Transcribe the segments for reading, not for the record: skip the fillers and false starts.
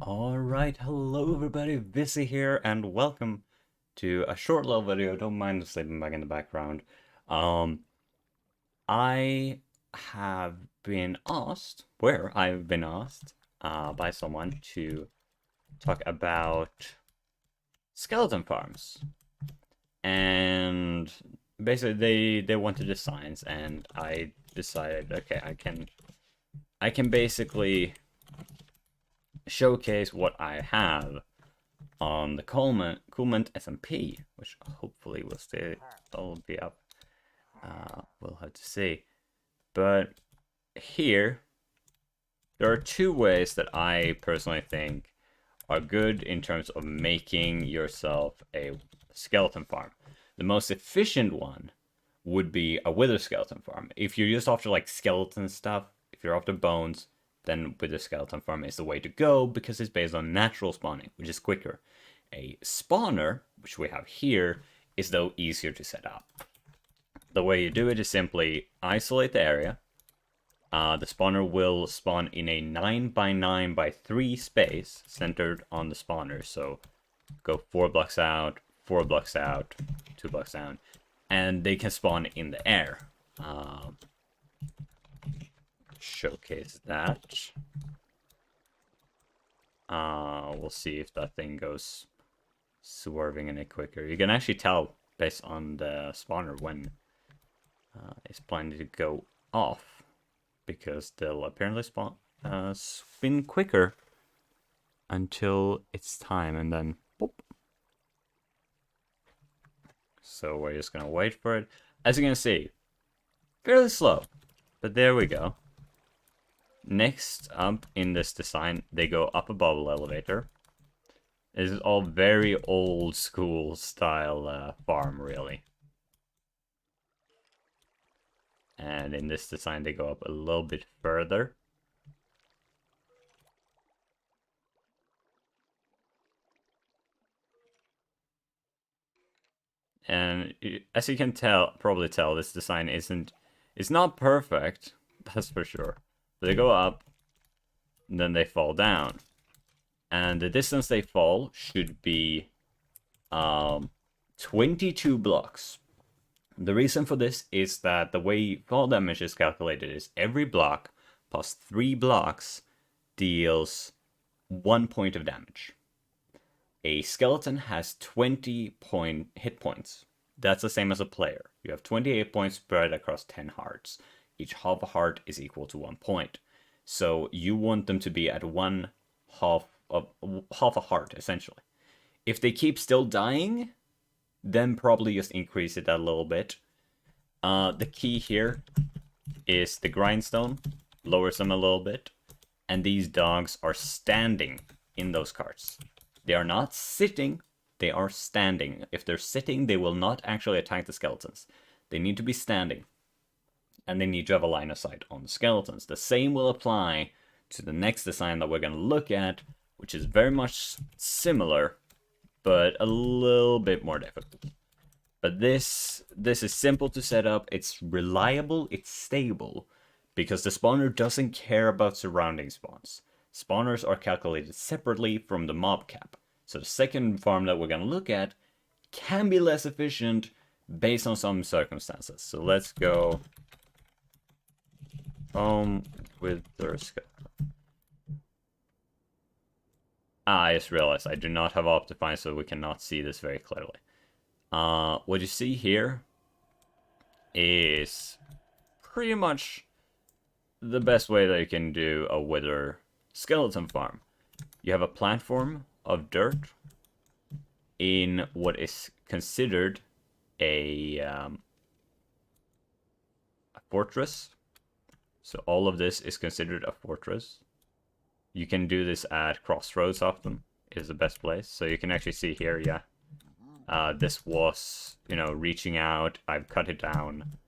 Alright, hello everybody, Vissy here, and welcome to a short little video. Don't mind the sleeping bag in the background. Um, I have been asked, I've been asked, by someone to talk about skeleton farms. And basically they wanted designs, and I decided, okay, I can basically showcase what I have on the Coolment SMP, which hopefully will be up. We'll have to see. But here, there are two ways that I personally think are good in terms of making yourself a skeleton farm. The most efficient one would be a wither skeleton farm. If you're just after like skeleton stuff, if you're after bones, then wither skeleton farm is the way to go because it's based on natural spawning, which is quicker. A spawner, which we have here, is though easier to set up. The way you do it is simply isolate the area. The spawner will spawn in a 9x9x3 space centered on the spawner. So go 4 blocks out, 4 blocks out, 2 blocks down, and they can spawn in the air. Showcase that. We'll see if that thing goes swerving in it quicker. You can actually tell based on the spawner when it's planning to go off, because they'll apparently spin quicker until it's time, and then boop. So we're just gonna wait for it. As you can see, fairly slow, but there we go. Next up in this design, they go up a bubble elevator. This is all very old school style farm, really. And in this design, they go up a little bit further. And as you can probably tell, this design it's not perfect, that's for sure. But they go up, and then they fall down. And the distance they fall should be 22 blocks. The reason for this is that the way fall damage is calculated is every block plus 3 blocks deals 1 point of damage. A skeleton has 20 hit points. That's the same as a player. You have 28 points spread across 10 hearts. Each half a heart is equal to 1 point. So you want them to be at half a heart, essentially. If they keep still dying, then probably just increase it a little bit. The key here is the grindstone, lowers them a little bit, and these dogs are standing in those carts. They are not sitting, they are standing. If they're sitting, they will not actually attack the skeletons. They need to be standing, and they need to have a line of sight on the skeletons. The same will apply to the next design that we're going to look at, which is very much similar, but a little bit more difficult. But this is simple to set up, it's reliable, it's stable, because the spawner doesn't care about surrounding spawns. Spawners are calculated separately from the mob cap. So the second farm that we're going to look at can be less efficient based on some circumstances. So let's go home with the skeleton. I just realized I do not have Optifine, so we cannot see this very clearly. What you see here is pretty much the best way that you can do a wither skeleton farm. You have a platform of dirt in what is considered a fortress. So all of this is considered a fortress. You can do this at crossroads often, is the best place. So you can actually see here, yeah. This was, reaching out. I've cut it down.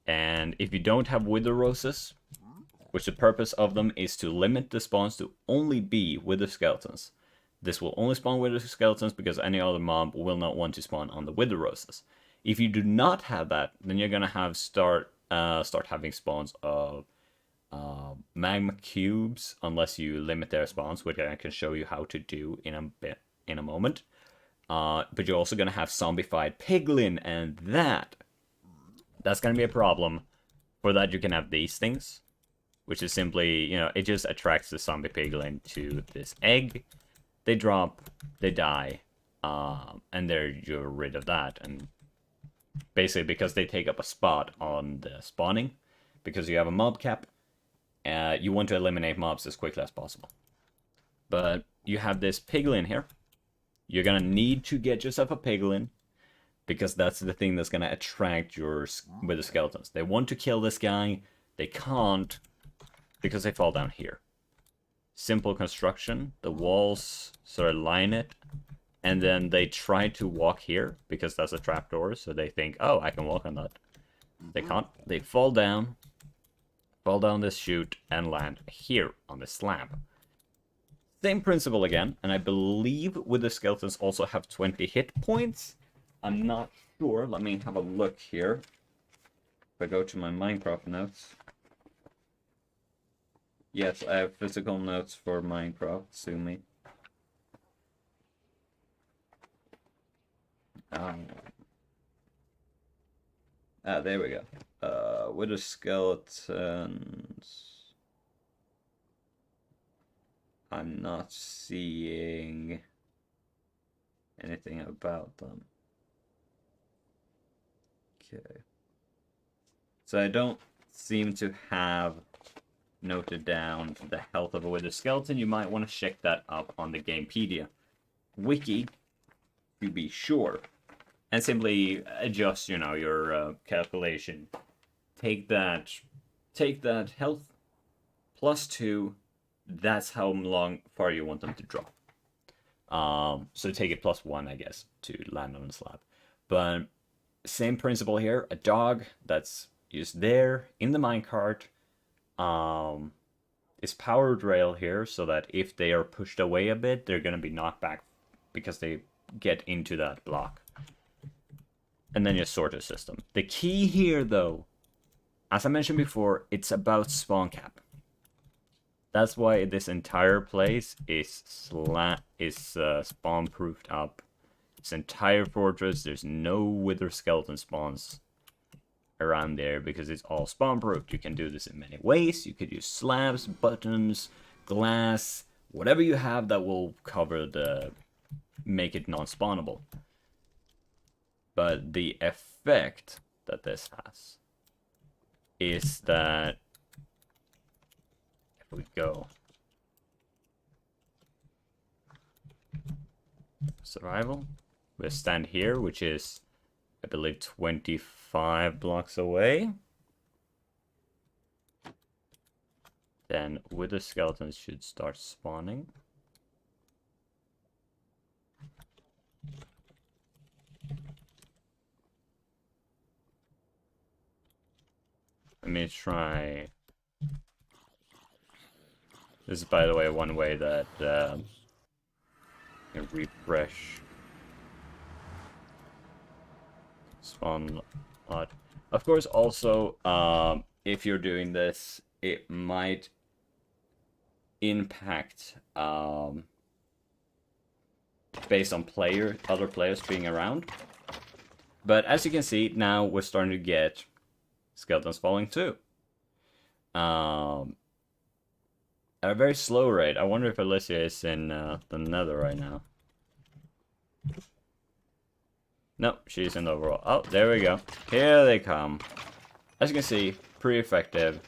And if you don't have wither roses, which the purpose of them is to limit the spawns to only be wither skeletons. This will only spawn wither skeletons because any other mob will not want to spawn on the wither roses. If you do not have that, then you're gonna have start having spawns of magma cubes unless you limit their spawns, which I can show you how to do in a moment. But you're also gonna have zombified piglin, and that's gonna be a problem. For that, you can have these things, which is simply, it just attracts the zombie piglin to this egg. They drop, they die, and there you're rid of that. And basically, because they take up a spot on the spawning, because you have a mob cap, you want to eliminate mobs as quickly as possible. But you have this piglin here. You're gonna need to get yourself a piglin, because that's the thing that's gonna attract yours with the skeletons. They want to kill this guy, they can't, because they fall down here. Simple construction, the walls sort of line it, and then they try to walk here, because that's a trapdoor, so they think, oh, I can walk on that. They can't, they fall down this chute, and land here on the slab. Same principle again, and I believe with the skeletons also have 20 hit points. I'm not sure, let me have a look here. If I go to my Minecraft notes. Yes, I have physical notes for Minecraft, sue me. There we go. With the skeletons... I'm not seeing anything about them. Okay. So I don't seem to have noted down the health of a wither skeleton. You might want to check that up on the Gamepedia wiki to be sure. And simply adjust, your calculation. Take that health plus 2. That's how far you want them to drop. So take it plus 1, I guess, to land on the slab. But same principle here. A dog that's used there in the minecart is powered rail here, so that if they are pushed away a bit, they're going to be knocked back because they get into that block. And then your sorter system. The key here, though, as I mentioned before, it's about spawn cap. That's why this entire place is spawn-proofed up. This entire fortress, there's no wither skeleton spawns around there because it's all spawn-proofed. You can do this in many ways. You could use slabs, buttons, glass, whatever you have that will make it non-spawnable. But the effect that this has is that we go survival, we'll stand here, which is I believe 25 blocks away. Then wither skeletons should start spawning. Let me try. This is, by the way, one way that you can refresh spawn lot. Of course, also, if you're doing this, it might impact based on other players being around. But as you can see, now we're starting to get skeletons falling too. At a very slow rate. I wonder if Alicia is in the nether right now. Nope, she's in the overall. Oh, there we go. Here they come. As you can see, pretty effective.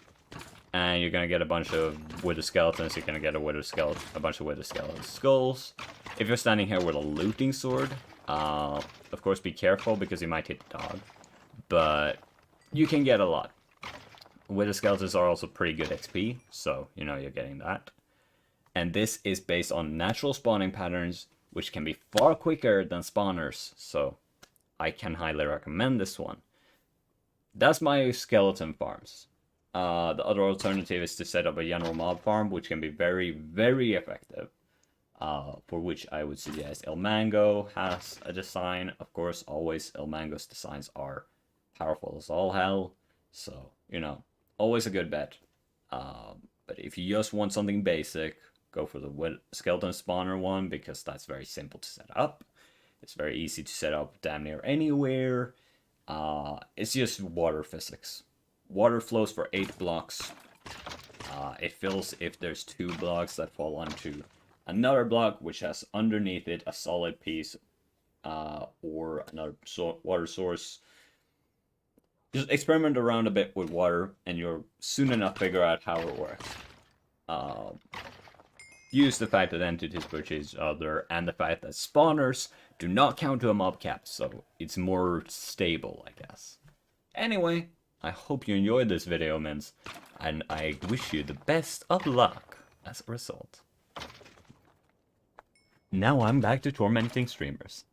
And you're gonna get a bunch of wither skeletons. You're gonna get a bunch of wither skeleton skulls. If you're standing here with a looting sword, of course be careful because you might hit the dog. But you can get a lot. Wither skeletons are also pretty good XP, so you're getting that. And this is based on natural spawning patterns, which can be far quicker than spawners, so I can highly recommend this one. That's my skeleton farms. The other alternative is to set up a general mob farm, which can be very, very effective. For which I would suggest El Mango has a design. Of course, always El Mango's designs are powerful as all hell, so, always a good bet. But if you just want something basic, go for the skeleton spawner one because that's very simple to set up. It's very easy to set up damn near anywhere. It's just water physics. Water flows for 8 blocks. It fills if there's 2 blocks that fall onto another block which has underneath it a solid piece or another water source. Just experiment around a bit with water and you'll soon enough figure out how it works. Use the fact that entities push each other and the fact that spawners do not count to a mob cap, so it's more stable, I guess. Anyway, I hope you enjoyed this video, Mince, and I wish you the best of luck as a result. Now I'm back to tormenting streamers.